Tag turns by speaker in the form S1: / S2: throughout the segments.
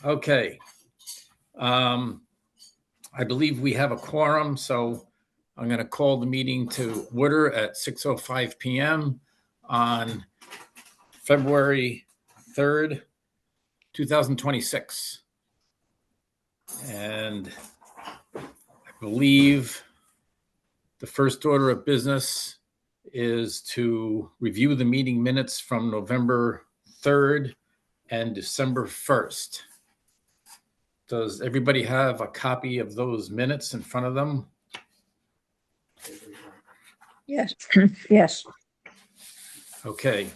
S1: Okay. I believe we have a quorum, so I'm going to call the meeting to order at 6:05 p.m. on February 3rd, 2026. And I believe the first order of business is to review the meeting minutes from November 3rd and December 1st. Does everybody have a copy of those minutes in front of them?
S2: Yes. Yes.
S1: Okay.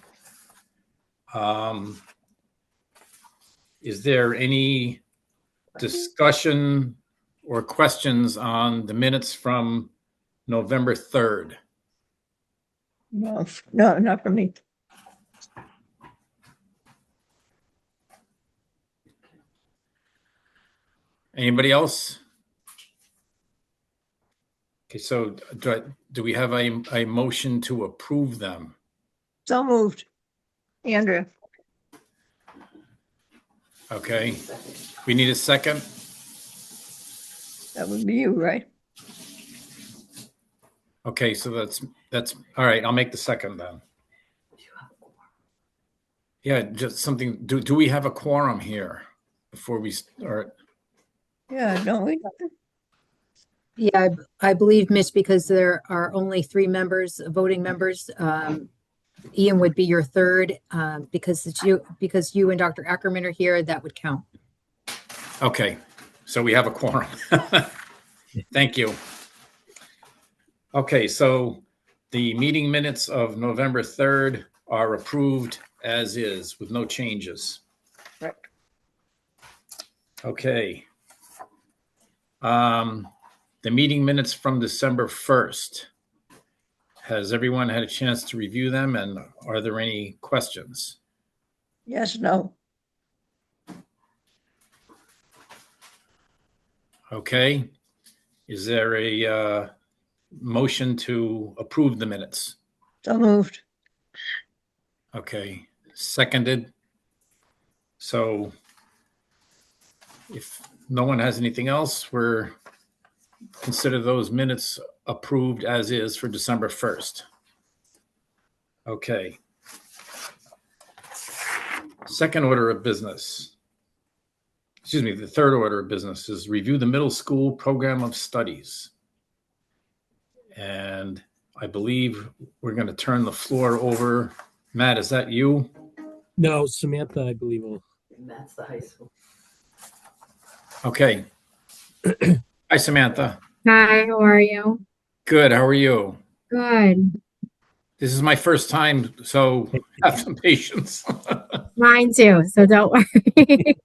S1: Is there any discussion or questions on the minutes from November 3rd?
S2: No, not for me.
S1: Anybody else? Okay, so do we have a motion to approve them?
S2: So moved. Andrea.
S1: Okay. We need a second.
S2: That would be you, right?
S1: Okay, so that's all right. I'll make the second then. Yeah, just something. Do we have a quorum here before we start?
S2: Yeah, don't we?
S3: Yeah, I believe, Mitch, because there are only 3 members, voting members. Ian would be your third, because you and Dr. Ackerman are here, that would count.
S1: Okay, so we have a quorum. Thank you. Okay, so the meeting minutes of November 3rd are approved as is with no changes.
S2: Right.
S1: Okay. The meeting minutes from December 1st. Has everyone had a chance to review them, and are there any questions?
S2: Yes, no.
S1: Okay. Is there a motion to approve the minutes?
S2: So moved.
S1: Okay. Seconded. So if no one has anything else, we're consider those minutes approved as is for December 1st. Okay. Second order of business. Excuse me, the third order of business is review the middle school program of studies. And I believe we're going to turn the floor over. Matt, is that you?
S4: No, Samantha, I believe will.
S5: That's the high school.
S1: Okay. Hi, Samantha.
S6: Hi, how are you?
S1: Good. How are you?
S6: Good.
S1: This is my first time, so have some patience.
S6: Mine too, so don't worry.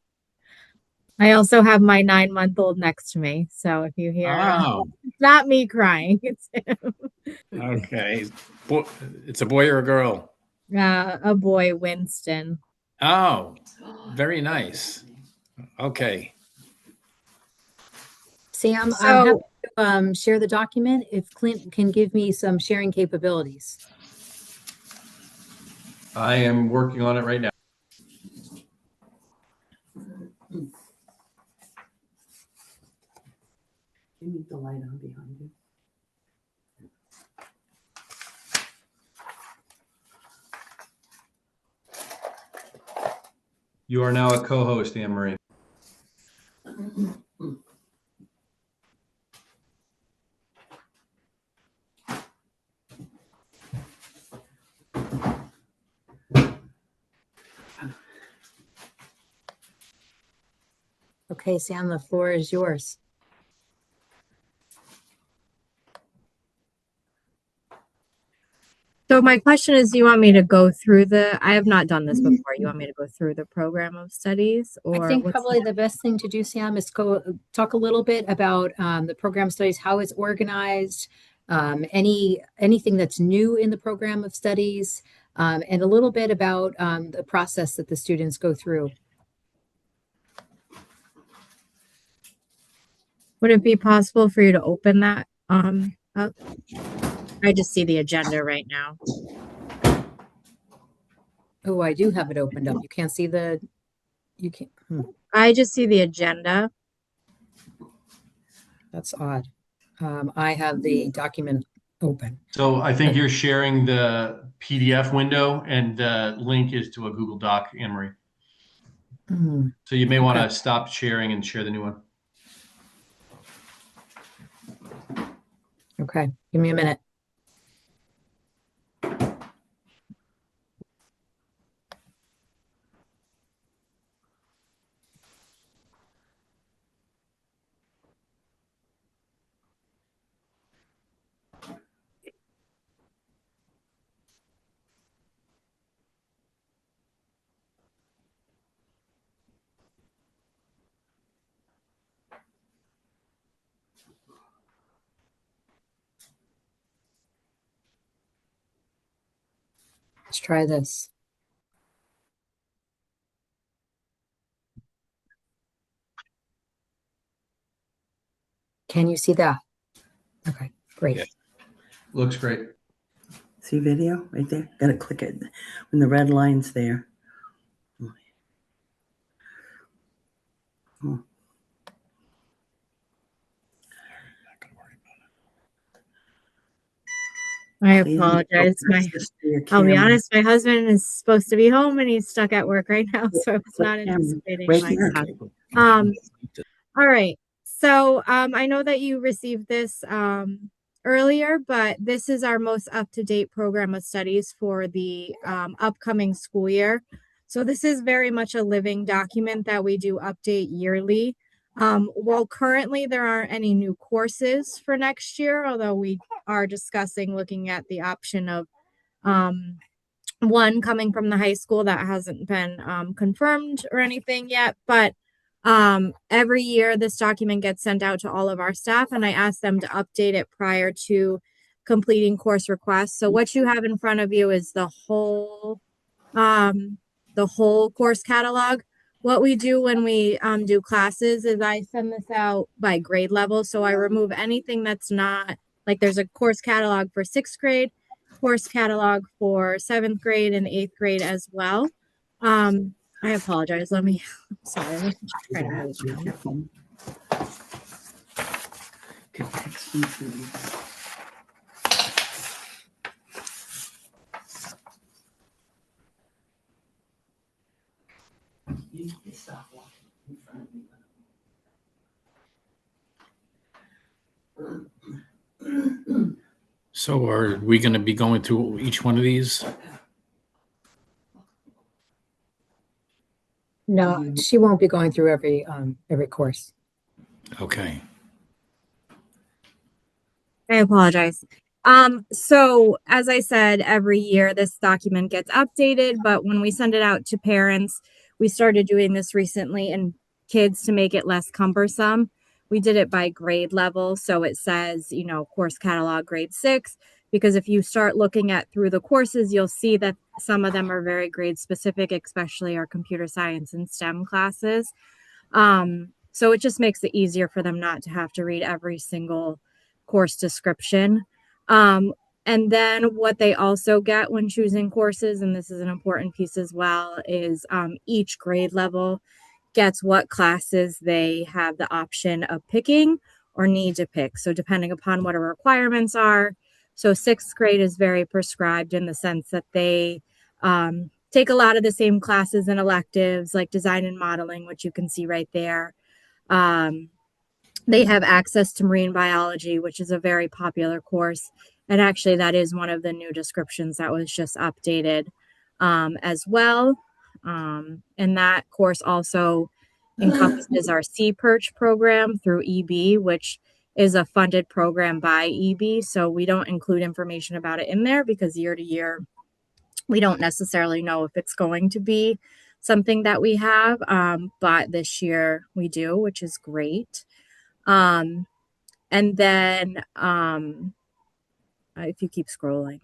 S6: I also have my 9-month-old next to me, so if you hear,
S1: Oh,
S6: it's not me crying, it's
S1: okay. It's a boy or a girl?
S6: a boy, Winston.
S1: Oh, very nice. Okay.
S3: Sam,
S6: So-
S3: I'm happy to share the document if Clint can give me some sharing capabilities.
S7: I am working on it right now.
S5: You need the light on behind you.
S7: You are now a co-host, Anne Marie.
S3: Okay, Sam, the floor is yours.
S6: So my question is, do you want me to go through I have not done this before. You want me to go through the program of studies, or
S3: I think
S6: what's
S3: probably the best thing to do, Sam, is talk a little bit about the program studies, how it's organized, anything that's new in the program of studies, and a little bit about the process that the students go through.
S6: Would it be possible for you to open that up? I just see the agenda right now.
S3: Oh, I do have it opened up. You can't see the You can't.
S6: I just see the agenda.
S3: That's odd. I have the document open.
S7: So I think you're sharing the PDF window and the link is to a Google Doc, Anne Marie.
S3: Hmm.
S7: So you may want
S3: Okay.
S7: to stop sharing and share the new one.
S3: Okay. Give me a minute. Let's try this. Can you see that? Okay, great.
S1: Yeah.
S7: Looks great.
S5: See video right there? Gotta click it when the red line's there. Oh.
S6: I
S5: Please
S6: apologize.
S5: access to your
S6: I'll be
S5: camera.
S6: honest, my husband is supposed to be home and he's stuck at work right now, so I was
S5: Click
S6: not
S5: camera.
S6: anticipating
S5: Right
S6: my
S5: here.
S6: stuff. All right. So I know that you received this earlier, but this is our most up-to-date program of studies for the upcoming school year. So this is very much a living document that we do update yearly. While currently there aren't any new courses for next year, although we are discussing looking at the option of one coming from the high school that hasn't been confirmed or anything yet, but every year this document gets sent out to all of our staff and I ask them to update it prior to completing course requests. So what you have in front of you is the whole course catalog. What we do when we do classes is I send this out by grade level. So I remove anything that's not like there's a course catalog for 6th grade, course catalog for 7th grade and 8th grade as well. I apologize. Let me, sorry, let me just try to move
S5: With
S6: now.
S5: your phone. Could text me through. You need to stop walking in front of me.
S1: So are we going to be going through each one of these?
S3: No, she won't be going through every course.
S1: Okay.
S6: I apologize. So as I said, every year this document gets updated, but when we send it out to parents, we started doing this recently and kids to make it less cumbersome. We did it by grade level. So it says, course catalog grade 6, because if you start looking at through the courses, you'll see that some of them are very grade specific, especially our computer science and STEM classes. So it just makes it easier for them not to have to read every single course description. And then what they also get when choosing courses, and this is an important piece as well, is each grade level gets what classes they have the option of picking or need to pick. So depending upon what our requirements are. So 6th grade is very prescribed in the sense that they take a lot of the same classes and electives like design and modeling, which you can see right there. They have access to marine biology, which is a very popular course. And actually, that is one of the new descriptions that was just updated as well. And that course also encompasses our Sea Perch program through EB, which is a funded program by EB. So we don't include information about it in there because year to year, we don't necessarily know if it's going to be something that we have. But this year we do, which is great. And then if you keep scrolling,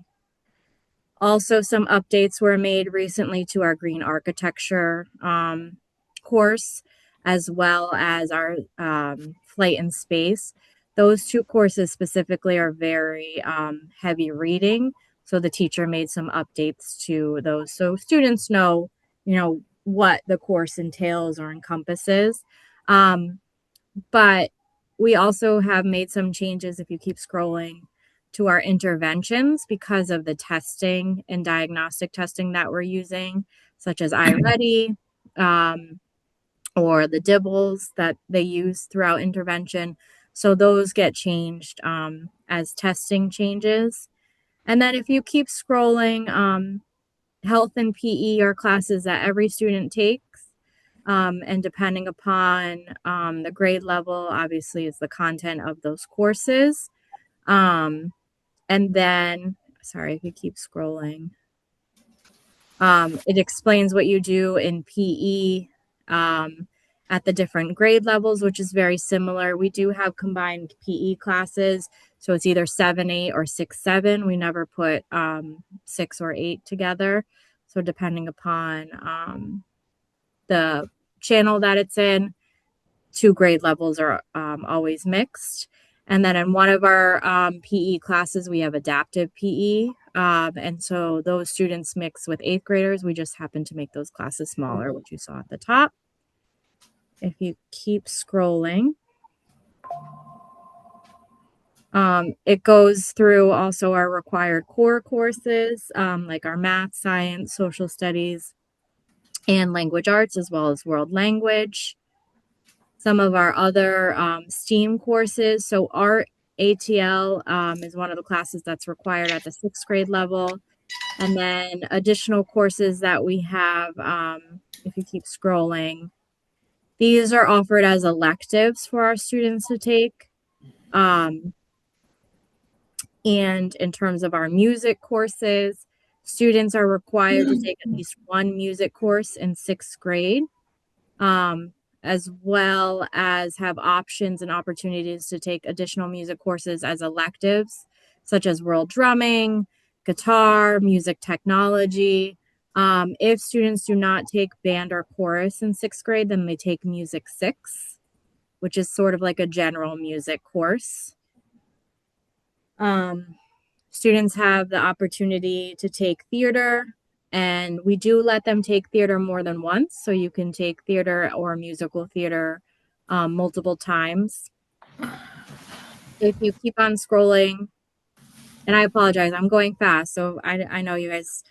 S6: also some updates were made recently to our green architecture course, as well as our flight and space. Those two courses specifically are very heavy reading. So the teacher made some updates to those. So students know, what the course entails or encompasses. But we also have made some changes, if you keep scrolling, to our interventions because of the testing and diagnostic testing that we're using, such as iReady, or the dibbles that they use throughout intervention. So those get changed as testing changes. And then if you keep scrolling, health and PE are classes that every student takes. And depending upon the grade level, obviously, is the content of those courses. And then, sorry, if you keep scrolling, it explains what you do in PE at the different grade levels, which is very similar. We do have combined PE classes, so it's either 7-8 or 6-7. We never put 6 or 8 together. So depending upon the channel that it's in, 2 grade levels are always mixed. And then in one of our PE classes, we have adaptive PE. And so those students mix with 8th graders. We just happen to make those classes smaller, which you saw at the top. If you keep scrolling, it goes through also our required core courses, like our math, science, social studies, and language arts, as well as world language. Some of our other STEAM courses. So art ATL is one of the classes that's required at the 6th grade level. And then additional courses that we have, if you keep scrolling, these are offered as electives for our students to take. And in terms of our music courses, students are required to take at least one music course in 6th grade. As well as have options and opportunities to take additional music courses as electives, such as world drumming, guitar, music technology. If students do not take band or chorus in 6th grade, then they take music 6, which is sort of like a general music course. Students have the opportunity to take theater, and we do let them take theater more than once. So you can take theater or musical theater multiple times. If you keep on scrolling, and I apologize, I'm going fast. So I know you guys,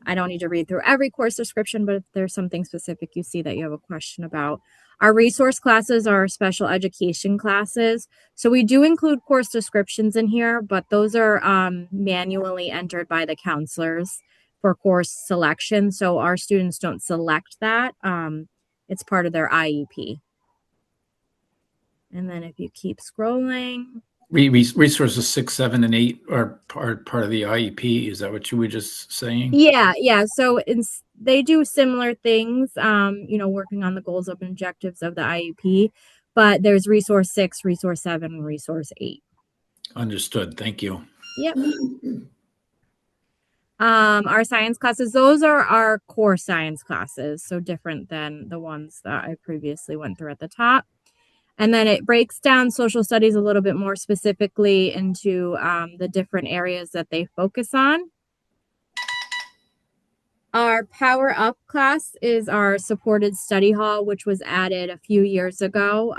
S6: I don't need to read through every course description, but if there's something specific you see that you have a question about. Our resource classes are special education classes. So we do include course descriptions in here, but those are manually entered by the counselors for course selection. So our students don't select that. It's part of their IEP. And then if you keep scrolling.
S1: Resources 6, 7, and 8 are part of the IEP. Is that what you were just saying?
S6: Yeah. So they do similar things, working on the goals and objectives of the IEP, but there's resource 6, resource 7, and resource 8.
S1: Understood. Thank you.
S6: Yep. Our science classes, those are our core science classes, so different than the ones that I previously went through at the top. And then it breaks down social studies a little bit more specifically into the different areas that they focus on. Our Power Up class is our supported study hall, which was added a few years ago.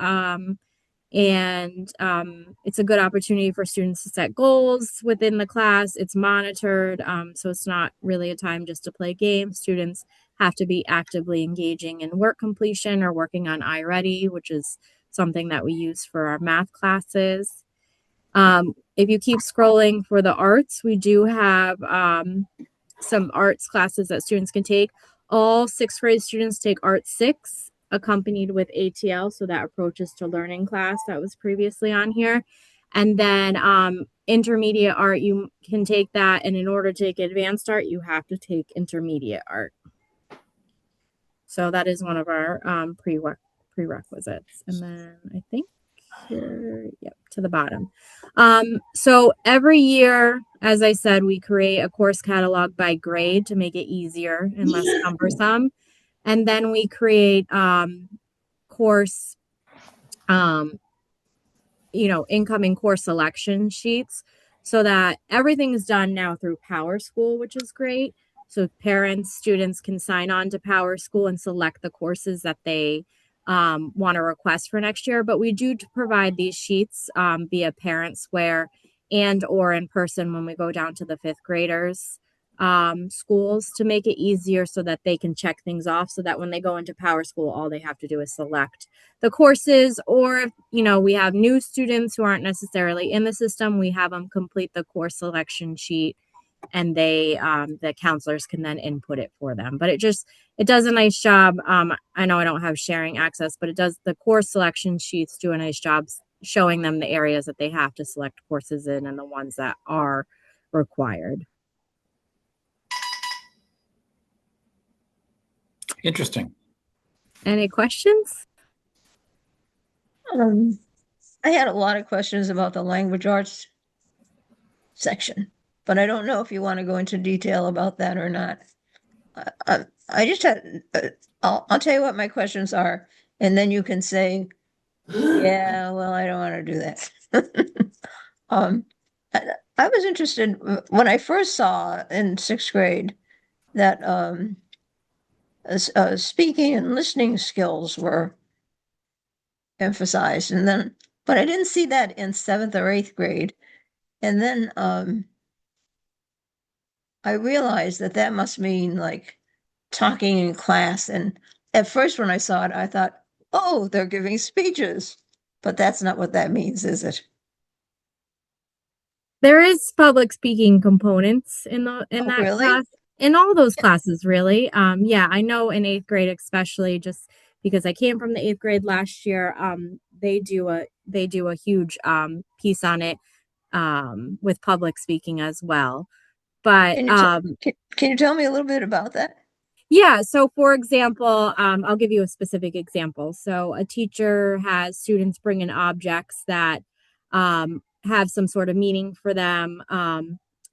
S6: It's a good opportunity for students to set goals within the class. It's monitored, so it's not really a time just to play games. Students have to be actively engaging in work completion or working on iReady, which is something that we use for our math classes. If you keep scrolling for the arts, we do have some arts classes that students can take. All 6th grade students take Art 6, accompanied with ATL, so that approaches to learning class that was previously on here. And then intermediate art, you can take that, and in order to take advanced art, you have to take intermediate art. So that is one of our prerequisites. And then I think here, yep, to the bottom. So every year, as I said, we create a course catalog by grade to make it easier and less cumbersome. And then we create course, incoming course selection sheets so that everything is done now through PowerSchool, which is great. So parents, students can sign on to Power School and select the courses that they want to request for next year. But we do provide these sheets via Parent Square and or in person when we go down to the fifth graders schools to make it easier so that they can check things off, so that when they go into Power School, all they have to do is select the courses. Or if, you know, we have new students who aren't necessarily in the system, we have them complete the course selection sheet, and they the counselors can then input it for them. But it does a nice job. I know I don't have sharing access, but the course selection sheets do a nice job showing them the areas that they have to select courses in and the ones that are required.
S1: Interesting.
S6: Any questions?
S2: I had a lot of questions about the language arts section, but I don't know if you want to go into detail about that or not. I just had, I'll tell you what my questions are, and then you can say, yeah, well, I don't want to do that. I, I was interested when I first saw in sixth grade that speaking and listening skills were emphasized, and then, but I didn't see that in seventh or eighth grade. And then I realized that that must mean like talking in class. And at first, when I saw it, I thought, oh, they're giving speeches. But that's not what that means, is it?
S6: There is public speaking components in
S2: Oh,
S6: that
S2: really?
S6: class, in all those classes, really. Yeah, I know in eighth grade, especially just because I came from the eighth grade last year. They do a huge piece on it with public speaking as well. But
S2: Can you can you tell me a little bit about that?
S6: yeah, so for example, I'll give you a specific example. So a teacher has students bring in objects that have some sort of meaning for them.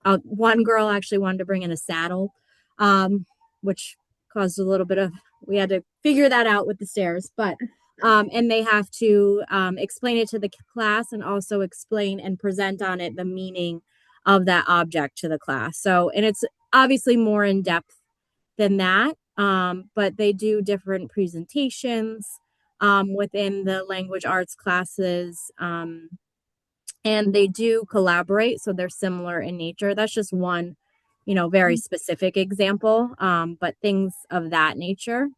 S6: One girl actually wanted to bring in a saddle, which caused a little bit of, we had to figure that out with the stairs, but and they have to explain it to the class and also explain and present on it the meaning of that object to the class. So, and it's obviously more in depth than that. But they do different presentations within the language arts classes. And they do collaborate. So they're similar in nature. That's just one, very specific example. But things of that nature.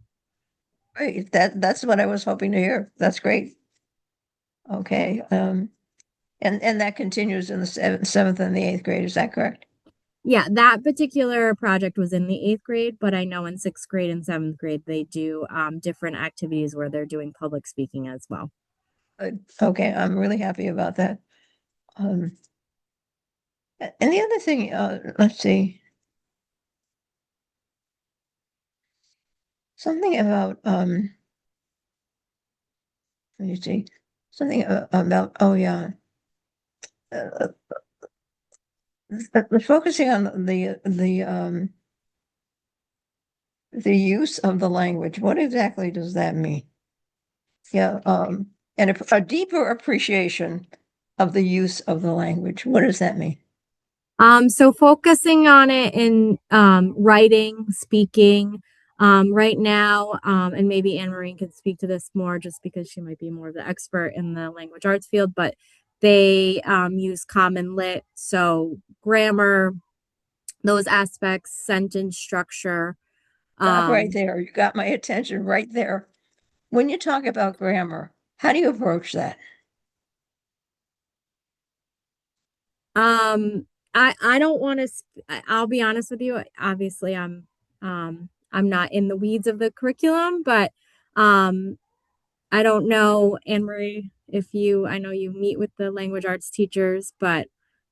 S2: Great. That's what I was hoping to hear. That's great. Okay. And that continues in the seventh and the eighth grade. Is that correct?
S6: Yeah, that particular project was in the eighth grade, but I know in sixth grade and seventh grade, they do different activities where they're doing public speaking as well.
S2: Good. Okay, I'm really happy about that. And the other thing, let's see. Something about, let me see, something about, oh yeah. Uh, Focusing on the use of the language. What exactly does that mean? Yeah, and a deeper appreciation of the use of the language. What does that mean?
S6: So focusing on it in writing, speaking, right now, and maybe Anne Marie can speak to this more just because she might be more of the expert in the language arts field, but they use Common Lit, so grammar, those aspects, sentence structure.
S2: Stop right there. You got my attention right there. When you talk about grammar, how do you approach that?
S6: I don't want to, I'll be honest with you. Obviously, I'm not in the weeds of the curriculum, but I don't know, Anne Marie, I know you meet with the language arts teachers, but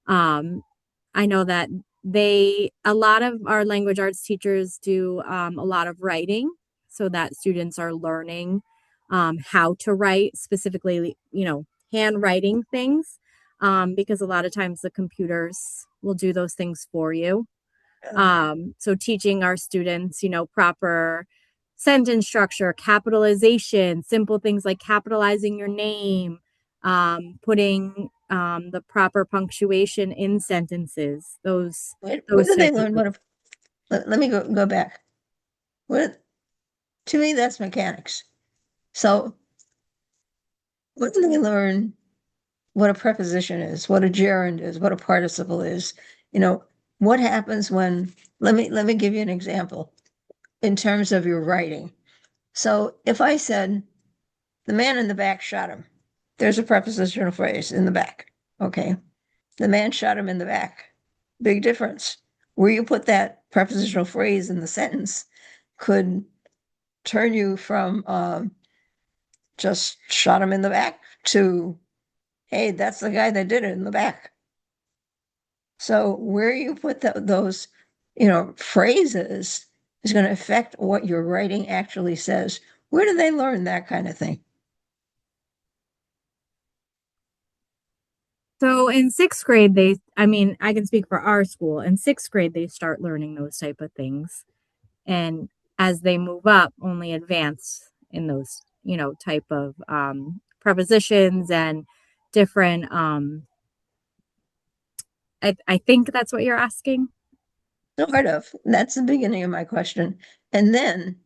S6: I know that a lot of our language arts teachers do a lot of writing so that students are learning how to write, specifically, handwriting things, because a lot of times the computers will do those things for you. So teaching our students, proper sentence structure, capitalization, simple things like capitalizing your name, putting the proper punctuation in sentences.
S2: Where
S6: Those
S2: do they
S6: types of
S2: learn what let me go back. What, to me, that's mechanics. So when do they learn what a preposition is, what a gerund is, what a participle is? You know, what happens when, let me give you an example in terms of your writing. So if I said, the man in the back shot him, there's a prepositional phrase in the back. Okay. The man shot him in the back. Big difference. Where you put that prepositional phrase in the sentence could turn you from just shot him in the back to, hey, that's the guy that did it in the back. So where you put those, phrases is going to affect what your writing actually says. Where do they learn that kind of thing?
S6: So in sixth grade, I can speak for our school. In sixth grade, they start learning those type of things. And as they move up, only advance in those, type of prepositions and different. I think that's what you're asking.
S2: Sort of. That's the beginning of my question. And then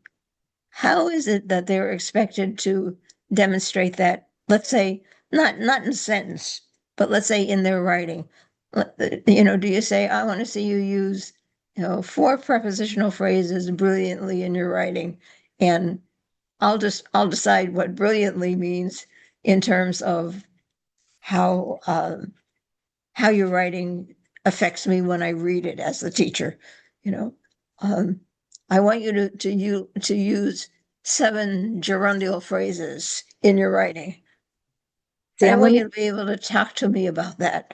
S2: how is it that they're expected to demonstrate that, let's say, not in a sentence, but let's say in their writing? Do you say, I want to see you use, 4 prepositional phrases brilliantly in your writing, and I'll decide what brilliantly means in terms of how your writing affects me when I read it as the teacher. You know, um, I want you to use 7 gerundial phrases in your writing. And I
S3: Sam, let
S2: want
S3: me
S2: you to be able to talk to me about that.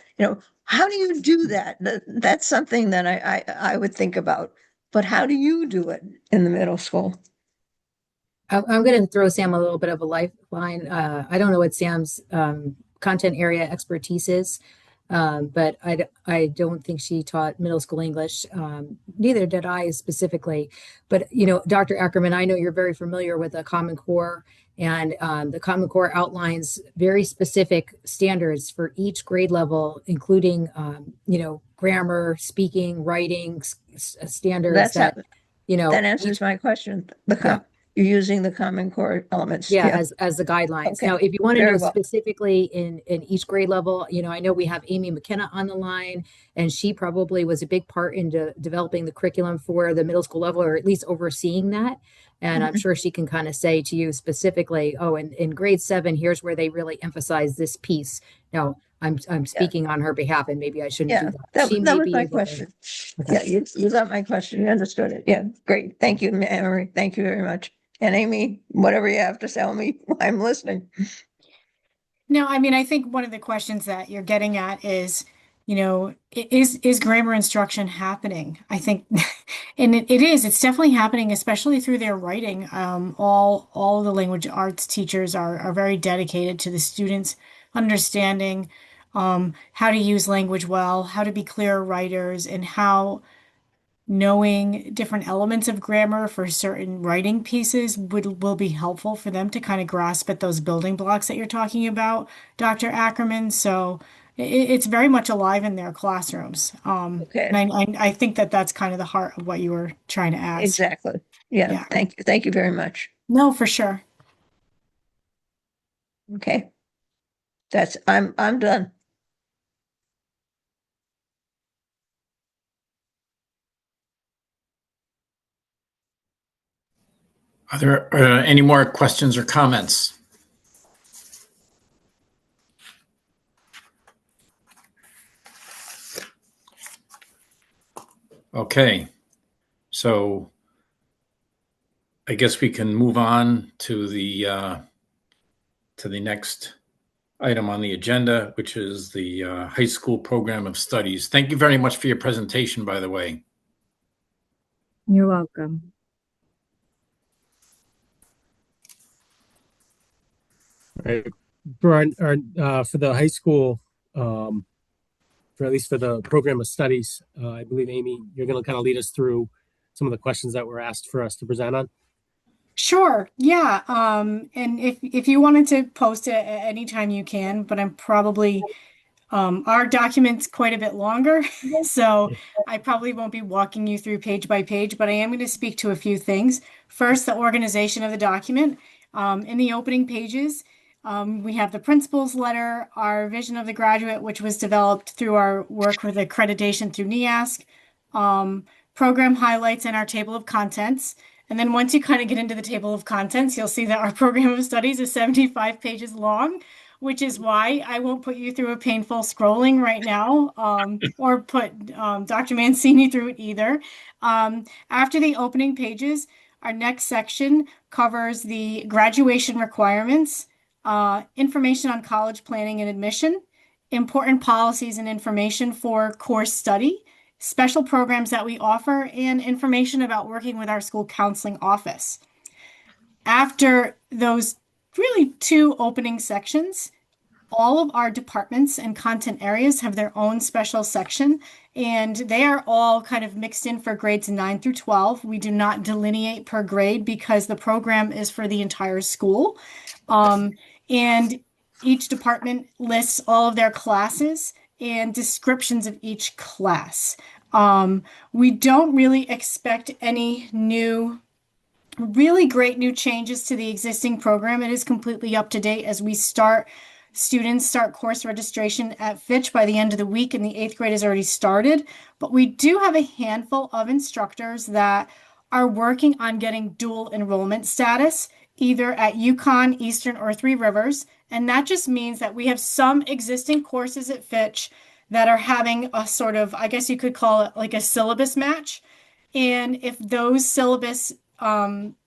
S2: How do you do that? That's something that I would think about. But how do you do it in the middle school?
S3: I'm going to throw Sam a little bit of a lifeline. I don't know what Sam's content area expertise is, but I don't think she taught middle school English. Neither did I specifically. But, Dr. Ackerman, I know you're very familiar with the Common Core, and the Common Core outlines very specific standards for each grade level, including, grammar, speaking, writing standards
S2: That's how,
S3: that,
S2: that
S3: each,
S2: answers my question.
S3: yeah.
S2: You're using the Common Core elements.
S3: Yeah,
S2: Yeah.
S3: as the guidelines.
S2: Okay.
S3: Now, if you want to
S2: Very
S3: know
S2: well.
S3: specifically in each grade level, I know we have Amy McKenna on the line, and she probably was a big part in developing the curriculum for the middle school level, or at least overseeing that. And I'm
S2: Mhm.
S3: sure she can kind of say to you specifically, oh, in grade 7, here's where they really emphasize this piece. Now, I'm
S2: Yeah.
S3: speaking on her behalf, and maybe I shouldn't
S2: Yeah,
S3: do that. She
S2: that
S3: may
S2: was
S3: be
S2: my
S3: able to.
S2: question.
S3: Okay.
S2: Yeah, you got my question. You understood it. Yeah, great. Thank you, Mary. Thank you very much. And Amy, whatever you have to tell me, I'm listening.
S8: No, I mean, I think one of the questions that you're getting at is, is grammar instruction happening? I think, and it is. It's definitely happening, especially through their writing. All the language arts teachers are very dedicated to the students understanding how to use language well, how to be clear writers, and how knowing different elements of grammar for certain writing pieces will be helpful for them to kind of grasp at those building blocks that you're talking about, Dr. Ackerman. So it's very much alive in their classrooms.
S2: Okay,
S8: And I think that that's kind of the heart of what you were trying to ask.
S2: exactly. Yeah,
S8: Yeah.
S2: thank you. Thank you very much.
S8: No, for sure.
S2: Okay. I'm done.
S1: Are there any more questions or comments? Okay, so I guess we can move on to the next item on the agenda, which is the high school program of studies. Thank you very much for your presentation, by the way.
S6: You're welcome.
S4: Right. For the high school, for at least for the program of studies, I believe, Amy, you're going to kind of lead us through some of the questions that were asked for us to present on.
S8: Sure. Yeah. And if you wanted to post it at any time you can, but I'm probably Our document's quite a bit longer, so I probably won't be walking you through page by page, but I am going to speak to a few things. First, the organization of the document. In the opening pages, we have the principal's letter, our vision of the graduate, which was developed through our work with accreditation through NEASC, program highlights, and our table of contents. And then once you kind of get into the table of contents, you'll see that our program of studies is 75 pages long, which is why I won't put you through a painful scrolling right now, or put Dr. Mancini through it either. After the opening pages, our next section covers the graduation requirements, information on college planning and admission, important policies and information for course study, special programs that we offer, and information about working with our school counseling office. After those really two opening sections, all of our departments and content areas have their own special section, and they are all kind of mixed in for grades 9 through 12. We do not delineate per grade because the program is for the entire school. And each department lists all of their classes and descriptions of each class. We don't really expect any really great new changes to the existing program. It is completely up to date as students start course registration at Fitch by the end of the week, and the 8th grade has already started. But we do have a handful of instructors that are working on getting dual enrollment status, either at UConn, Eastern, or Three Rivers. And that just means that we have some existing courses at Fitch that are having a sort of, I guess you could call it like a syllabus match. And if those syllabus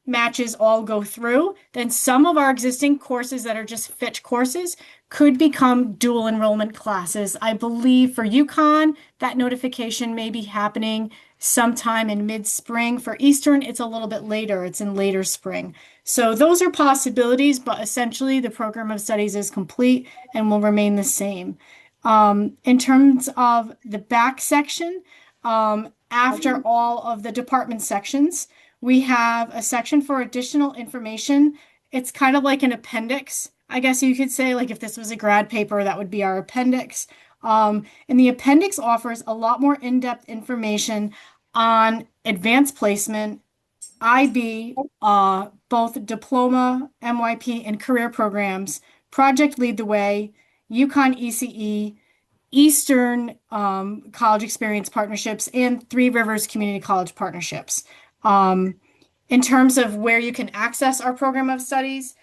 S8: matches all go through, then some of our existing courses that are just Fitch courses could become dual enrollment classes. I believe for UConn, that notification may be happening sometime in mid-spring. For Eastern, it's a little bit later. It's in later spring. So those are possibilities, but essentially the program of studies is complete and will remain the same. In terms of the back section, after all of the department sections, we have a section for additional information. It's kind of like an appendix, I guess you could say. Like if this was a grad paper, that would be our appendix. And the appendix offers a lot more in-depth information on advanced placement, IB, both diploma, MYP, and career programs, Project Lead the Way, UConn ECE, Eastern College Experience Partnerships, and Three Rivers Community College Partnerships. In terms of where you can access our program of studies,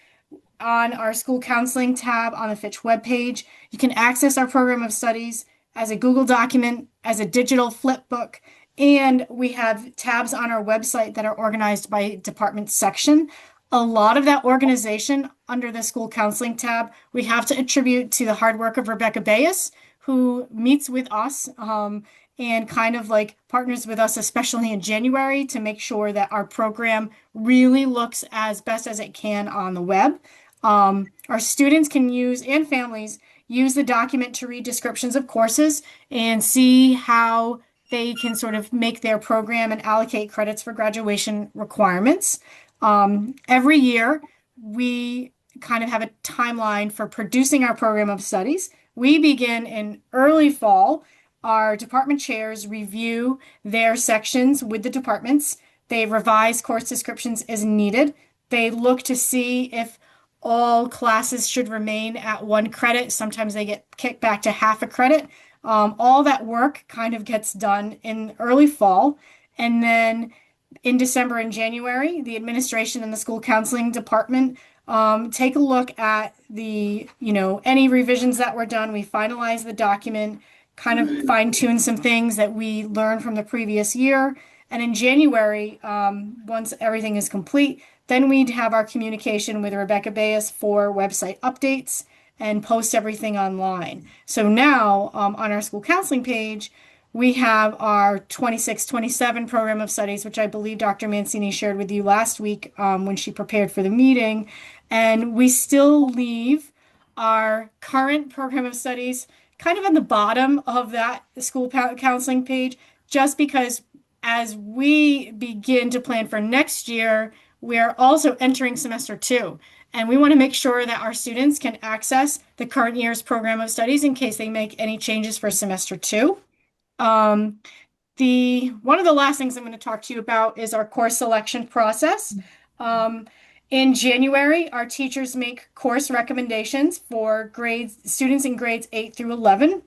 S8: on our school counseling tab on the Fitch webpage, you can access our program of studies as a Google document, as a digital flip book, and we have tabs on our website that are organized by department section. A lot of that organization under the school counseling tab, we have to attribute to the hard work of Rebecca Bayes, who meets with us and kind of like partners with us, especially in January, to make sure that our program really looks as best as it can on the web. Our students can use, and families, use the document to read descriptions of courses and see how they can sort of make their program and allocate credits for graduation requirements. Every year, we kind of have a timeline for producing our program of studies. We begin in early fall. Our department chairs review their sections with the departments. They revise course descriptions as needed. They look to see if all classes should remain at 1 credit. Sometimes they get kicked back to half a credit. All that work kind of gets done in early fall. And then in December and January, the administration and the school counseling department take a look at any revisions that were done. We finalize the document, kind of fine tune some things that we learned from the previous year. And in January, once everything is complete, then we'd have our communication with Rebecca Bayes for website updates and post everything online. So now on our school counseling page, we have our 26-27 program of studies, which I believe Dr. Mancini shared with you last week when she prepared for the meeting. And we still leave our current program of studies kind of on the bottom of that school counseling page, just because as we begin to plan for next year, we are also entering semester 2. And we want to make sure that our students can access the current year's program of studies in case they make any changes for semester 2. One of the last things I'm going to talk to you about is our course selection process. In January, our teachers make course recommendations for students in grades 8 through 11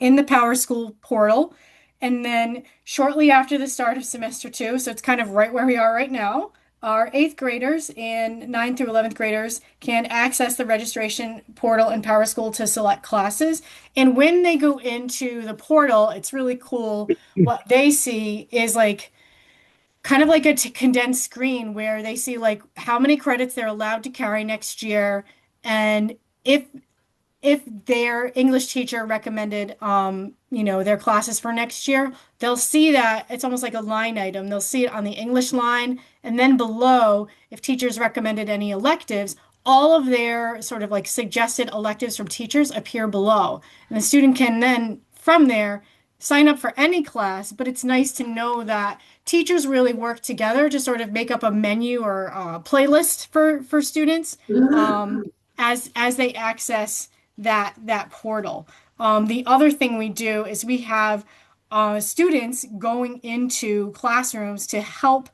S8: in the Power School portal. And then shortly after the start of semester 2, so it's kind of right where we are right now, our 8th graders and 9th through 11th graders can access the registration portal in Power School to select classes. And when they go into the portal, it's really cool. What they see is like kind of like a condensed screen where they see like how many credits they're allowed to carry next year, and if their English teacher recommended, their classes for next year, they'll see that it's almost like a line item. They'll see it on the English line, and then below, if teachers recommended any electives, all of their sort of like suggested electives from teachers appear below. And the student can then, from there, sign up for any class, but it's nice to know that teachers really work together to sort of make up a menu or a playlist for students as they access that portal. The other thing we do is we have students going into classrooms to help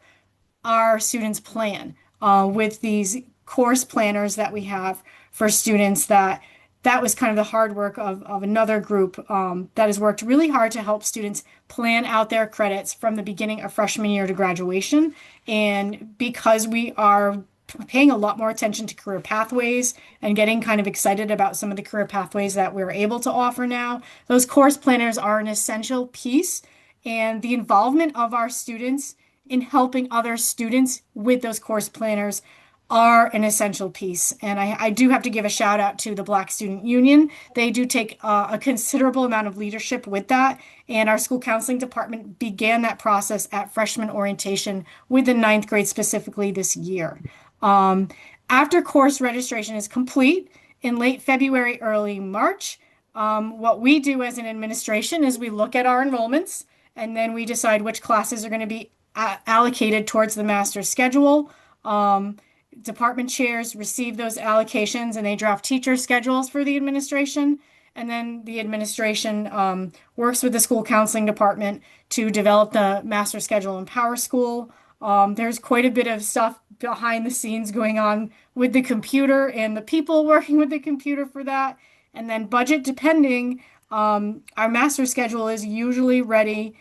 S8: our students plan with these course planners that we have for students. That was kind of the hard work of another group that has worked really hard to help students plan out their credits from the beginning of freshman year to graduation. And because we are paying a lot more attention to career pathways and getting kind of excited about some of the career pathways that we're able to offer now, those course planners are an essential piece. And the involvement of our students in helping other students with those course planners are an essential piece. And I do have to give a shout out to the Black Student Union. They do take a considerable amount of leadership with that. And our school counseling department began that process at freshman orientation with the 9th grade specifically this year. After course registration is complete in late February, early March, what we do as an administration is we look at our enrollments, and then we decide which classes are going to be allocated towards the master's schedule. Department chairs receive those allocations, and they draft teacher schedules for the administration. And then the administration works with the school counseling department to develop the master schedule in Power School. There's quite a bit of stuff behind the scenes going on with the computer and the people working with the computer for that. And then budget depending, our master schedule is usually ready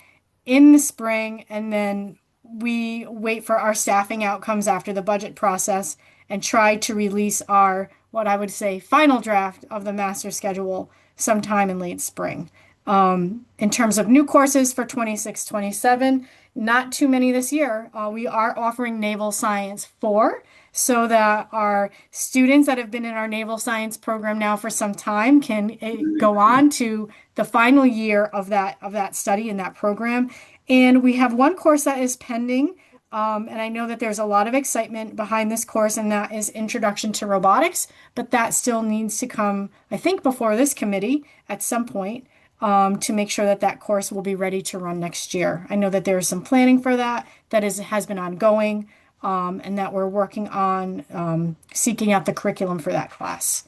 S8: in the spring, and then we wait for our staffing outcomes after the budget process and try to release our, what I would say, final draft of the master schedule sometime in late spring. In terms of new courses for 26-27, not too many this year. We are offering Naval Science 4 so that our students that have been in our Naval Science program now for some time can go on to the final year of that study in that program. And we have one course that is pending, and I know that there's a lot of excitement behind this course, and that is Introduction to Robotics, but that still needs to come, I think, before this committee at some point to make sure that course will be ready to run next year. I know that there is some planning for that has been ongoing, and that we're working on seeking out the curriculum for that class.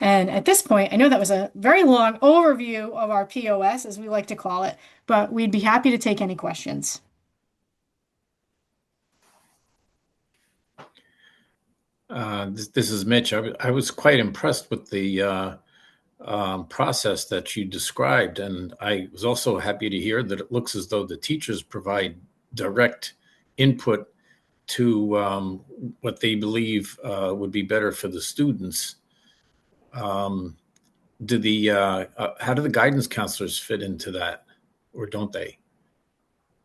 S8: And at this point, I know that was a very long overview of our POS, as we like to call it, but we'd be happy to take any questions.
S1: This is Mitch. I was quite impressed with the process that you described, and I was also happy to hear that it looks as though the teachers provide direct input to what they believe would be better for the students. How do the guidance counselors fit into that, or don't they?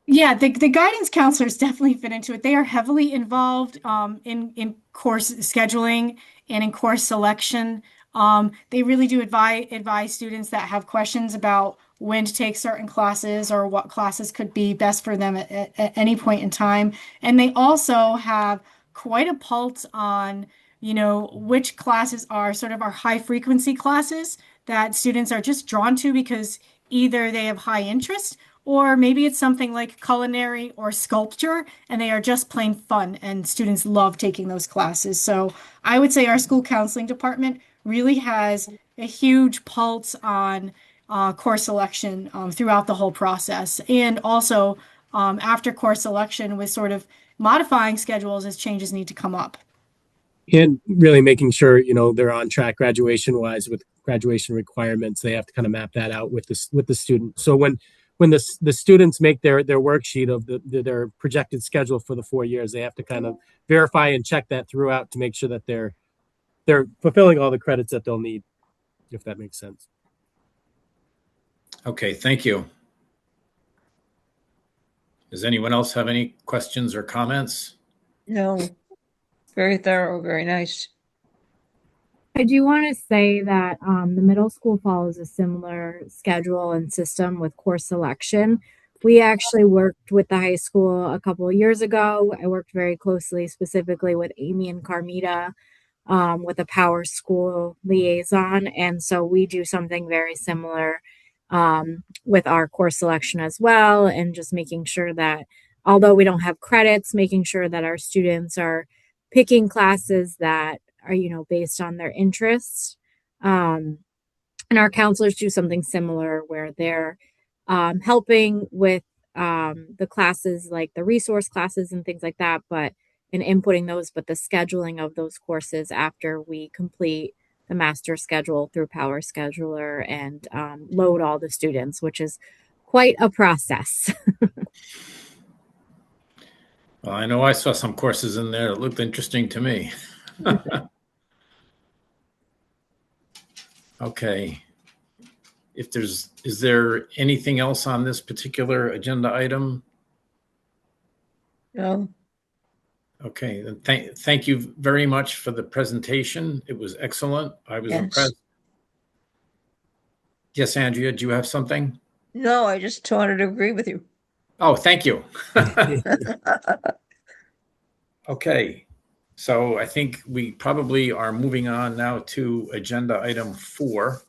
S8: Yeah, the guidance counselors definitely fit into it. They are heavily involved in course scheduling and in course selection. They really do advise students that have questions about when to take certain classes or what classes could be best for them at any point in time. And they also have quite a pulse on, which classes are sort of our high frequency classes that students are just drawn to because either they have high interest or maybe it's something like culinary or sculpture, and they are just plain fun, and students love taking those classes. So I would say our school counseling department really has a huge pulse on course selection throughout the whole process, and also after course selection with sort of modifying schedules as changes need to come up.
S4: And really making sure, they're on track graduation wise with graduation requirements. They have to kind of map that out with the student. So when the students make their worksheet of their projected schedule for the 4 years, they have to kind of verify and check that throughout to make sure that they're fulfilling all the credits that they'll need, if that makes sense.
S1: Okay, thank you. Does anyone else have any questions or comments?
S2: No, very thorough, very nice.
S6: I do want to say that the middle school follows a similar schedule and system with course selection. We actually worked with the high school a couple of years ago. I worked very closely, specifically with Amy and Carmita, with a power school liaison. And so we do something very similar with our course selection as well, and just making sure that although we don't have credits, making sure that our students are picking classes that are, based on their interests. And our counselors do something similar where they're helping with the classes, like the resource classes and things like that, and inputting those, but the scheduling of those courses after we complete the master schedule through Power Scheduler and load all the students, which is quite a process.
S1: Well, I know I saw some courses in there that looked interesting to me. Okay. Is there anything else on this particular agenda item?
S2: No,
S1: Okay, then thank you very much for the presentation. It was excellent. I was
S2: Yes.
S1: impressed. Yes, Andrea, do you have something?
S2: no, I just wanted to agree with you.
S1: Oh, thank you. Okay, so I think we probably are moving on now to agenda item 4,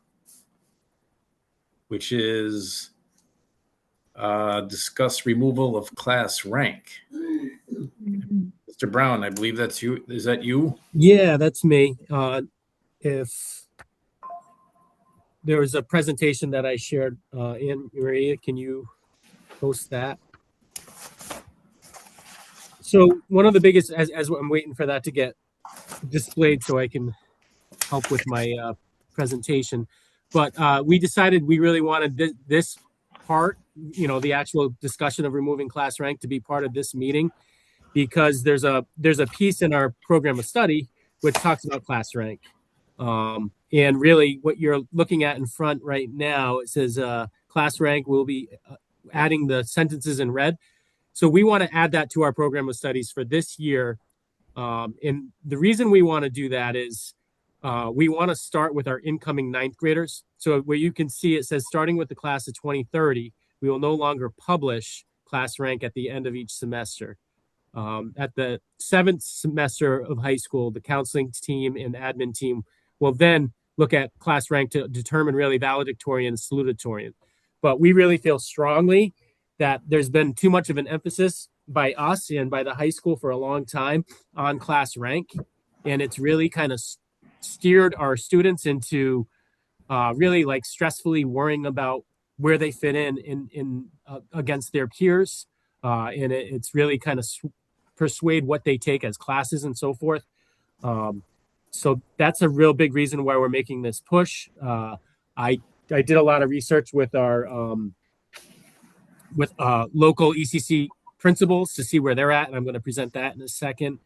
S1: which is discuss removal of class rank. Mr. Brown, I believe that's you. Is that you?
S4: Yeah, that's me. If there was a presentation that I shared, Anne Maria, can you post that? So one of the biggest, as I'm waiting for that to get displayed so I can help with my presentation, but we decided we really wanted this part, the actual discussion of removing class rank, to be part of this meeting, because there's a piece in our program of study which talks about class rank. And really what you're looking at in front right now, it says class rank. Will be adding the sentences in red. So we want to add that to our program of studies for this year. And the reason we want to do that is we want to start with our incoming ninth graders. So where you can see it says starting with the class of 2030, we will no longer publish class rank at the end of each semester. At the 7th semester of high school, the counseling team and admin team will then look at class rank to determine really valedictorian and salutatorian. But we really feel strongly that there's been too much of an emphasis by us and by the high school for a long time on class rank. And it's really kind of steered our students into really like stressfully worrying about where they fit in against their peers. And it's really kind of persuade what they take as classes and so forth. So that's a real big reason why we're making this push. I did a lot of research with our local ECC principals to see where they're at, and I'm going to present that in a second.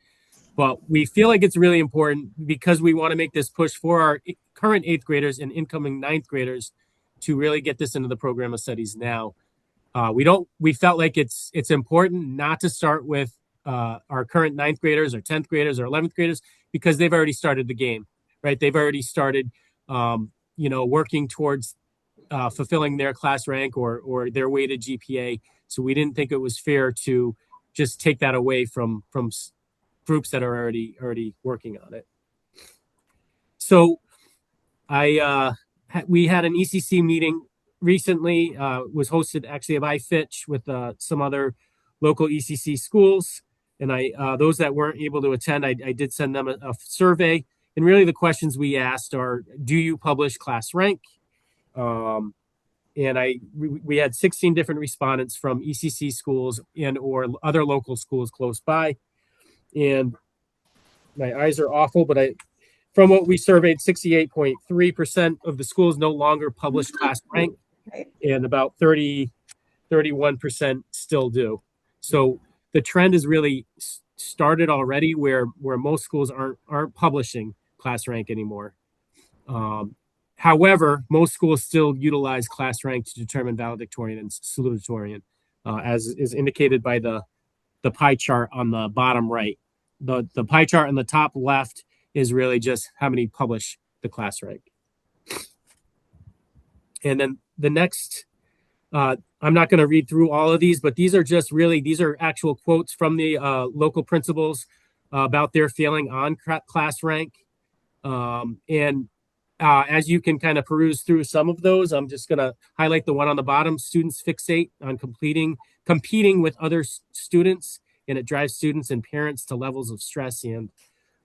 S4: But we feel like it's really important because we want to make this push for our current 8th graders and incoming 9th graders to really get this into the program of studies now. We felt like it's important not to start with our current 9th graders or 10th graders or 11th graders, because they've already started the game, right? They've already started, working towards fulfilling their class rank or their weighted GPA. So we didn't think it was fair to just take that away from groups that are already working on it. So we had an ECC meeting recently was hosted actually by Fitch with some other local ECC schools. And those that weren't able to attend, I did send them a survey. And really the questions we asked are, do you publish class rank? And we had 16 different respondents from ECC schools and or other local schools close by. And my eyes are awful, but from what we surveyed, 68.3% of the schools no longer publish class rank, and about 31% still do. So the trend is really started already where most schools aren't publishing class rank anymore. However, most schools still utilize class rank to determine valedictorian and salutatorian, as is indicated by the pie chart on the bottom right. The pie chart on the top left is really just how many publish the class rank. And then the next, I'm not going to read through all of these, but these are actual quotes from the local principals about their feeling on class rank. As you can kind of peruse through some of those, I'm just going to highlight the one on the bottom. Students fixate on competing with other students, and it drives students and parents to levels of stress and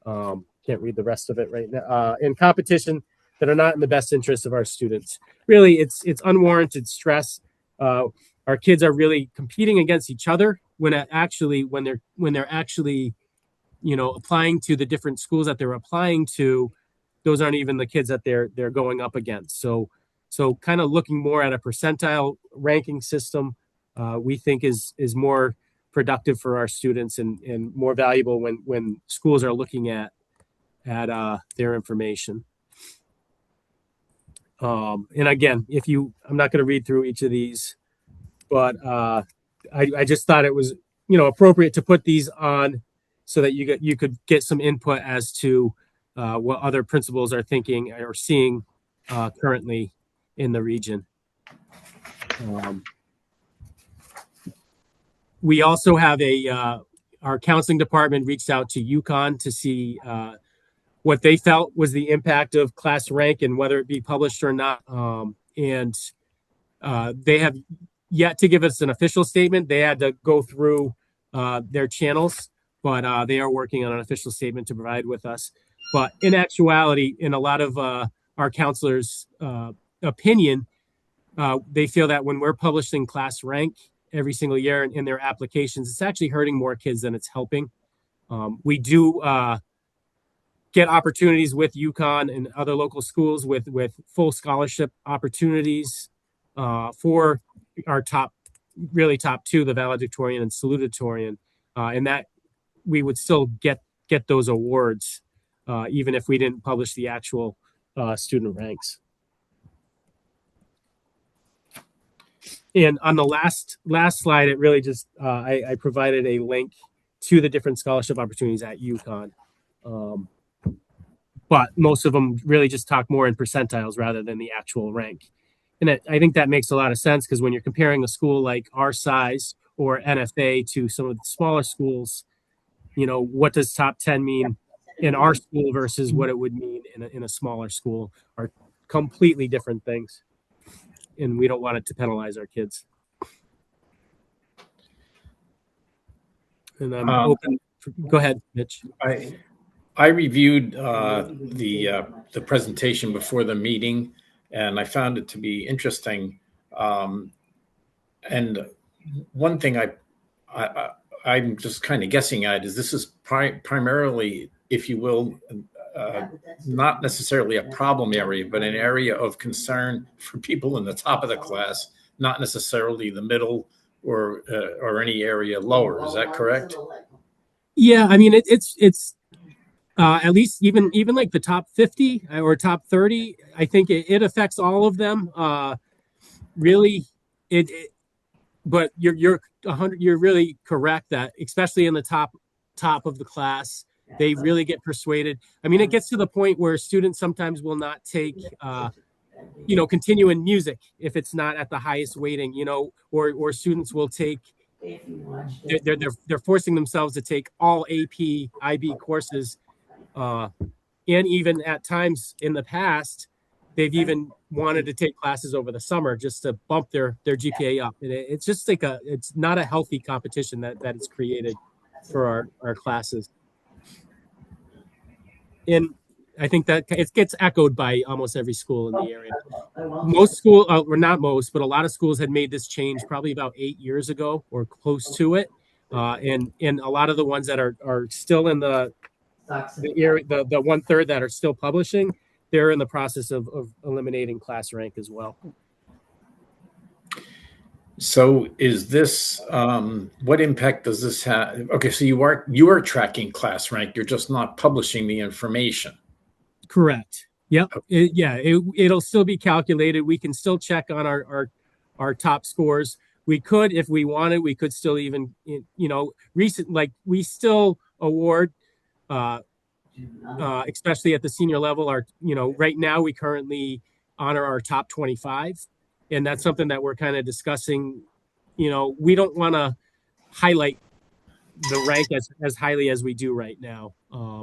S4: can't read the rest of it right now. In competition that are not in the best interest of our students. Really, it's unwarranted stress. Our kids are really competing against each other when they're actually, applying to the different schools that they're applying to. Those aren't even the kids that they're going up against. So kind of looking more at a percentile ranking system, we think is more productive for our students and more valuable when schools are looking at their information. And again, I'm not going to read through each of these, but I just thought it was appropriate to put these on so that you could get some input as to what other principals are thinking or seeing currently in the region. We also have our counseling department reached out to UConn to see what they felt was the impact of class rank and whether it be published or not. And they have yet to give us an official statement. They had to go through their channels, but they are working on an official statement to provide with us. But in actuality, in a lot of our counselors' opinion, they feel that when we're publishing class rank every single year in their applications, it's actually hurting more kids than it's helping. We do get opportunities with UConn and other local schools with full scholarship opportunities for our top two, the valedictorian and salutatorian, and that we would still get those awards even if we didn't publish the actual student ranks. And on the last slide, it really just I provided a link to the different scholarship opportunities at UConn. But most of them really just talk more in percentiles rather than the actual rank. And I think that makes a lot of sense because when you're comparing a school like our size or NFA to some of the smaller schools, what does top 10 mean in our school versus what it would mean in a smaller school are completely different things. And we don't want it to penalize our kids. And I'm open. Go ahead, Mitch.
S1: I reviewed the presentation before the meeting, and I found it to be interesting. And one thing I'm just kind of guessing at is this is primarily, if you will, not necessarily a problem area, but an area of concern for people in the top of the class, not necessarily the middle or any area lower. Is that correct?
S4: Yeah, I mean it's at least even like the top 50 or top 30. I think it affects all of them. Really, but you're really correct that especially in the top of the class, they really get persuaded. I mean, it gets to the point where students sometimes will not take, continue in music if it's not at the highest weighting, or students will take, they're forcing themselves to take all AP, IB courses. And even at times in the past, they've even wanted to take classes over the summer just to bump their GPA up. And it's just like it's not a healthy competition that is created for our classes. And I think that it gets echoed by almost every school in the area. Most school, or not most, but a lot of schools had made this change probably about 8 years ago or close to it. And a lot of the ones that are still in the area, the 1/3 that are still publishing, they're in the process of eliminating class rank as well.
S1: So is this, what impact does this have? Okay, so you are tracking class rank, you're just not publishing the information.
S4: Correct. Yep. It'll still be calculated. We can still check on our top scores. We could, if we wanted, we could still even, we still award, especially at the senior level, right now we currently honor our top 25. And that's something that we're kind of discussing. We don't want to highlight the rank as highly as we do right now.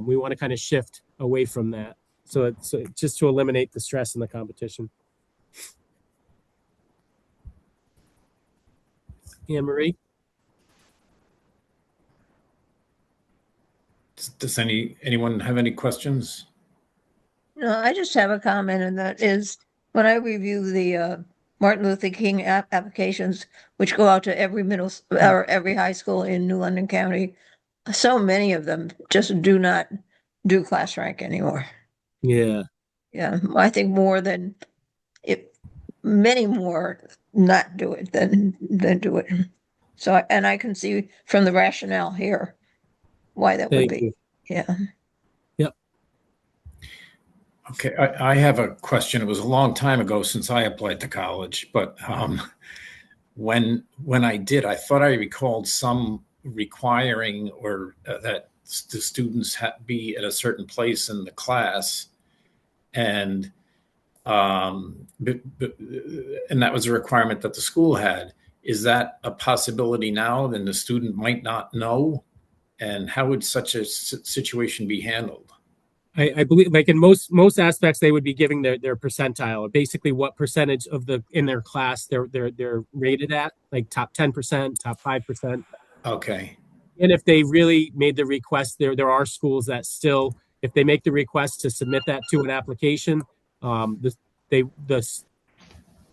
S4: We want to kind of shift away from that. So it's just to eliminate the stress in the competition. Anne Marie?
S1: Does anyone have any questions?
S2: No, I just have a comment, and that is when I review the Martin Luther King applications, which go out to every or every high school in New London County, so many of them just do not do class rank anymore.
S4: Yeah.
S2: Yeah, I think many more not do it than do it. So, and I can see from the rationale here why that would
S4: Thank
S2: be.
S4: you.
S2: Yeah.
S4: Yep.
S1: Okay, I have a question. It was a long time ago since I applied to college, but when I did, I thought I recalled some requiring or that the students be at a certain place in the class, and that was a requirement that the school had. Is that a possibility now? Then the student might not know, and how would such a situation be handled?
S4: I believe, like in most aspects, they would be giving their percentile, or basically what percentage of in their class they're rated at, like top 10%, top 5%.
S1: Okay.
S4: And if they really made the request, there are schools that still, if they make the request to submit that to an application, the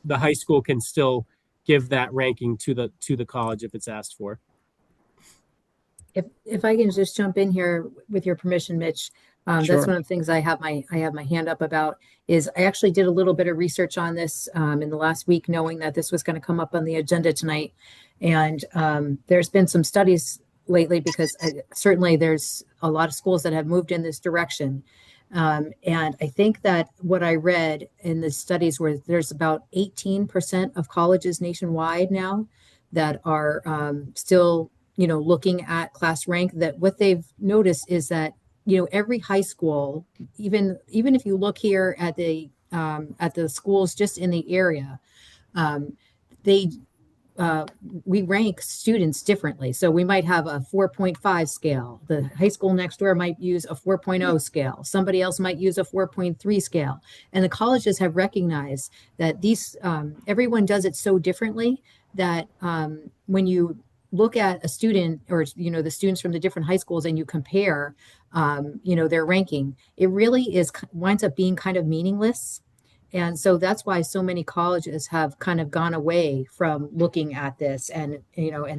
S4: high school can still give that ranking to the college if it's asked for.
S3: If I can just jump in here with your permission, Mitch,
S4: Sure.
S3: That's one of the things I have my hand up about. Is I actually did a little bit of research on this in the last week, knowing that this was going to come up on the agenda tonight, and there's been some studies lately, because certainly there's a lot of schools that have moved in this direction, and I think that what I read in the studies were there's about 18% of colleges nationwide now that are still looking at class rank. That what they've noticed is that every high school, even if you look here at the schools just in the area, we rank students differently. So we might have a 4.5 scale. The high school next door might use a 4.0 scale. Somebody else might use a 4.3 scale. And the colleges have recognized that everyone does it so differently that when you look at a student, or the students from the different high schools, and you compare their ranking, it really winds up being kind of meaningless. And so that's why so many colleges have kind of gone away from looking at this and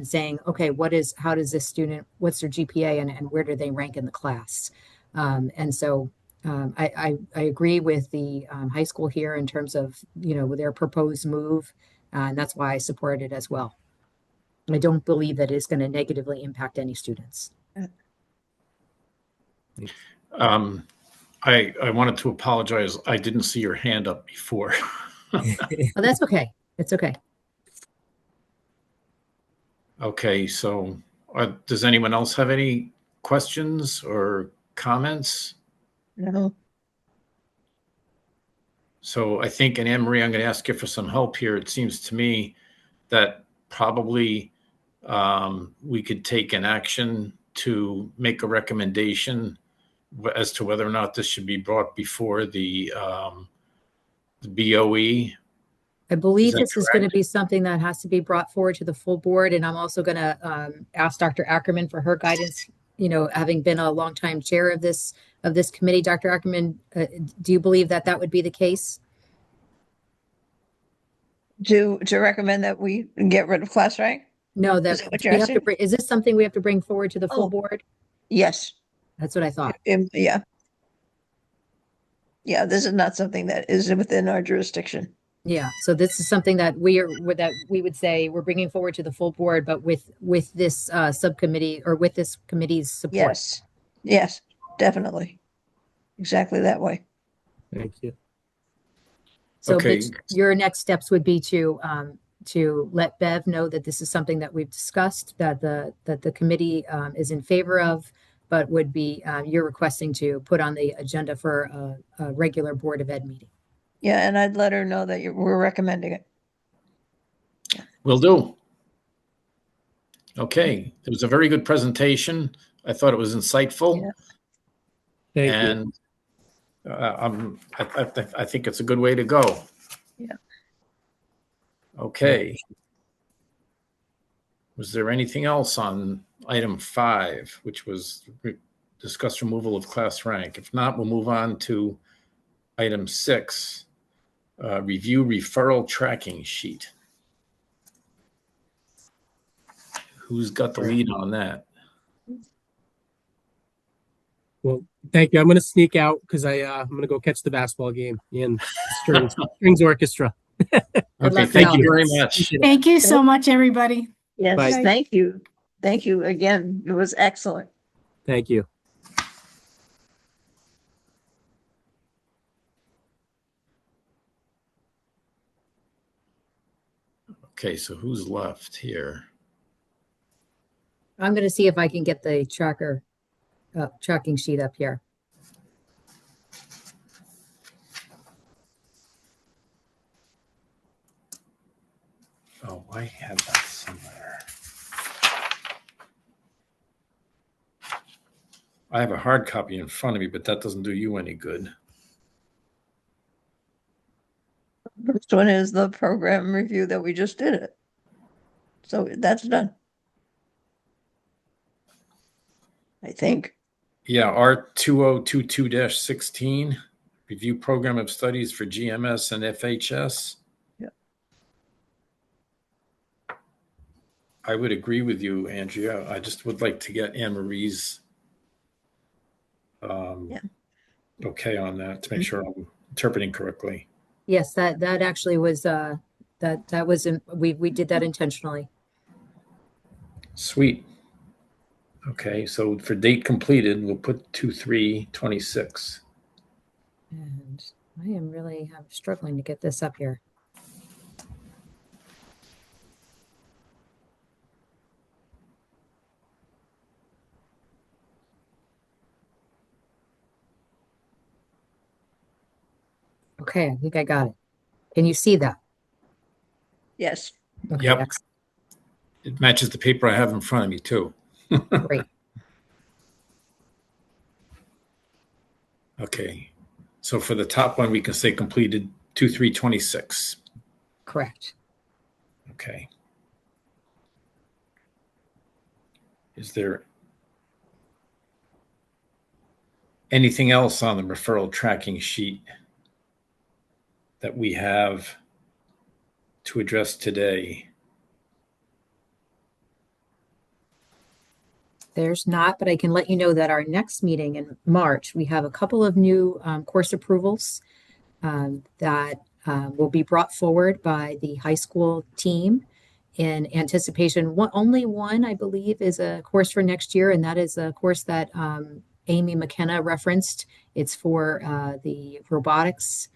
S3: saying, okay, how does this student, what's their GPA and where do they rank in the class? And so I agree with the high school here in terms of their proposed move, and that's why I support it as well. I don't believe that it's going to negatively impact any students.
S1: I wanted to apologize. I didn't see your hand up before.
S3: Oh, that's okay. It's okay.
S1: Okay, so does anyone else have any questions or comments?
S2: No.
S1: So I think, and Anne Marie, I'm going to ask you for some help here. It seems to me that probably we could take an action to make a recommendation as to whether or not this should be brought before the the BOE.
S3: I believe
S1: that
S3: this is going to
S1: correct?
S3: be something that has to be brought forward to the full board, and I'm also going to ask Dr. Ackerman for her guidance. You know, having been a longtime chair of this committee, Dr. Ackerman, do you believe that that would be the case?
S2: To recommend that we get rid of class rank?
S3: No,
S2: Is
S3: that
S2: that what
S3: we
S2: you're
S3: have to
S2: asking?
S3: bring. Is this something we have to bring forward to the full
S2: Oh.
S3: board?
S2: Yes.
S3: That's what I thought.
S2: Yeah. Yeah, this is not something that is within our jurisdiction.
S3: Yeah, so this is something that we would say we're bringing forward to the full board, but with this subcommittee or with this committee's support.
S2: Yes. Yes, definitely. Exactly that way.
S4: Thank you.
S3: So
S1: Okay.
S3: Mitch, your next steps would be to let Bev know that this is something that we've discussed, that the committee is in favor of, but would be you're requesting to put on the agenda for a regular Board of Ed meeting.
S2: Yeah, and I'd let her know that we're recommending it.
S1: Will do. Okay, it was a very good presentation. I thought it was insightful.
S2: Yeah.
S4: Thank you.
S1: And I think it's a good way to go.
S2: Yeah.
S1: Okay. Was there anything else on item 5, which was discuss removal of class rank? If not, we'll move on to item 6, review referral tracking sheet. Who's got the lead on that?
S4: Well, thank you. I'm going to sneak out because I'm going to go catch the basketball game in strings orchestra.
S1: Okay,
S3: luck,
S1: thank you
S3: Alex.
S1: very much.
S4: Appreciate it.
S8: Thank you so much, everybody.
S2: Yes,
S4: Bye.
S2: thank you. Thank you again. It was excellent.
S4: Thank you.
S1: Okay, so who's left here?
S3: I'm going to see if I can get the tracking sheet up here.
S1: Oh, I had that somewhere. I have a hard copy in front of me, but that doesn't do you any good.
S2: First one is the program review that we just did it. So that's done. I think.
S1: Yeah, R2022-16, review program of studies for GMS and FHS.
S2: Yeah.
S1: I would agree with you, Andrea. I just would like to get Anne Marie's okay on that to make sure I'm interpreting correctly.
S3: Yes, that actually was that was we did that intentionally.
S1: Sweet. Okay, so for date completed, we'll put 2/3/26.
S3: And I am really struggling to get this up here. Okay, I think I got it. Can you see that?
S2: Yes.
S3: Okay,
S1: Yep.
S3: excellent.
S1: It matches the paper I have in front of me too.
S3: Great.
S1: Okay, so for the top one, we can say completed 2/3/26.
S3: Correct.
S1: Okay. Is there anything else on the referral tracking sheet that we have to address today?
S3: There's not, but I can let you know that our next meeting in March, we have a couple of new course approvals that will be brought forward by the high school team in anticipation. Only one, I believe, is a course for next year, and that is a course that Amy McKenna referenced. It's for the robotics,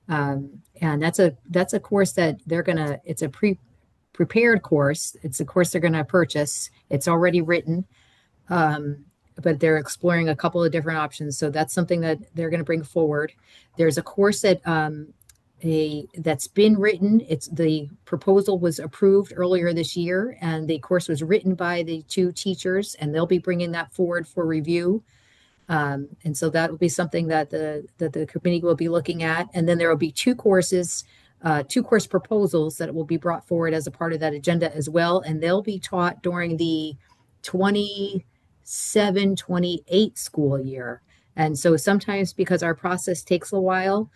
S3: and that's a course that it's a prepared course. It's a course they're gonna purchase. It's already written. But they're exploring a couple of different options. So that's something that they're going to bring forward. There's a course that that's been written. The proposal was approved earlier this year, and the course was written by the two teachers, and they'll be bringing that forward for review. And so that will be something that the committee will be looking at. And then there will be two course proposals that will be brought forward as a part of that agenda as well. And they'll be taught during the 27-28 school year. And so sometimes, because our process takes a while,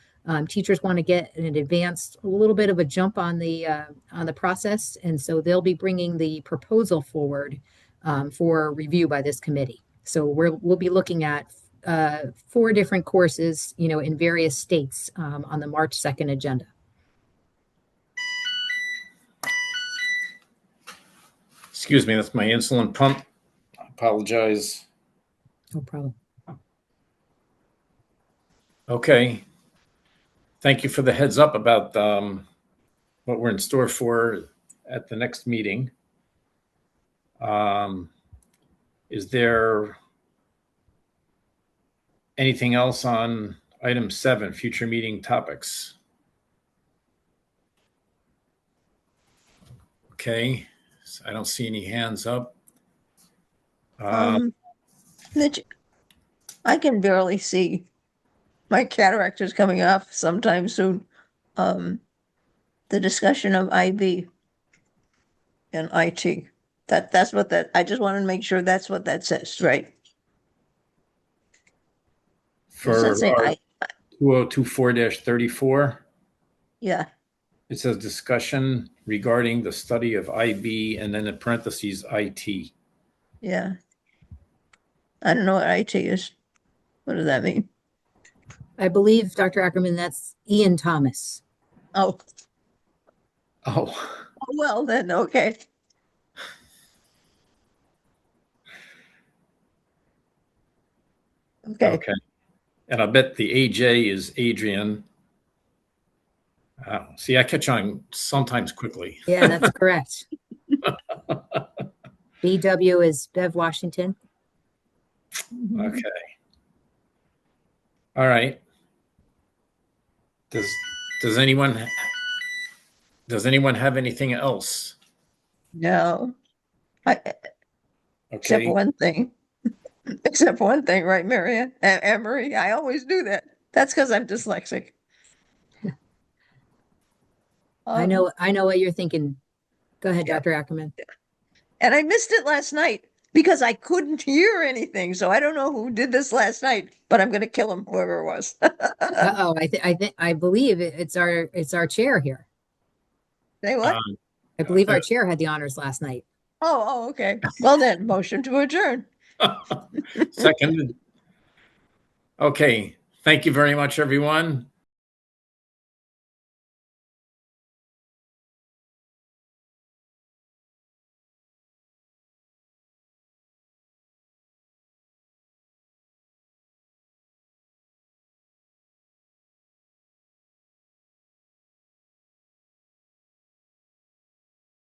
S3: teachers want to get an advanced, a little bit of a jump on the process. And so they'll be bringing the proposal forward for review by this committee. So we'll be looking at 4 different courses, in various states on the March 2nd agenda.
S1: Excuse me, that's my insulin pump. I apologize.
S3: No problem.
S1: Okay. Thank you for the heads up about what we're in store for at the next meeting. Is there anything else on item 7, future meeting topics? Okay, so I don't see any hands up.
S2: Mitch, I can barely see. My cataract is coming off sometime soon. The discussion of IB and IT. That's what that, I just wanted to make sure that's what that says, right? Does
S1: For
S2: that say
S1: our
S2: I?
S1: 2024-34,
S2: Yeah,
S1: it says discussion regarding the study of IB and then in parentheses IT.
S2: yeah. I don't know what IT is. What does that mean?
S3: I believe, Dr. Ackerman, that's Ian Thomas.
S2: Oh,
S1: Oh,
S2: well then, okay. Okay,
S1: okay. And I bet the AJ is Adrian. See, I catch on sometimes quickly.
S3: Yeah, that's correct. BW is Bev Washington.
S1: Okay. All right. Does anyone have anything else?
S2: no. Except
S1: Okay.
S2: one thing. Except one thing, right, Marianne? And Marie, I always do that. That's because I'm dyslexic.
S3: I
S2: Um,
S3: know what you're thinking. Go ahead,
S2: Yeah.
S3: Dr. Ackerman.
S2: And I missed it last night because I couldn't hear anything. So I don't know who did this last night, but I'm going to kill him, whoever it was.
S3: Uh-oh, I believe it's our chair here.
S2: Say what?
S3: I believe our chair had the honors last night.
S2: Oh, okay. Well then, motion to adjourn.
S1: Second. Okay. Thank you very much, everyone.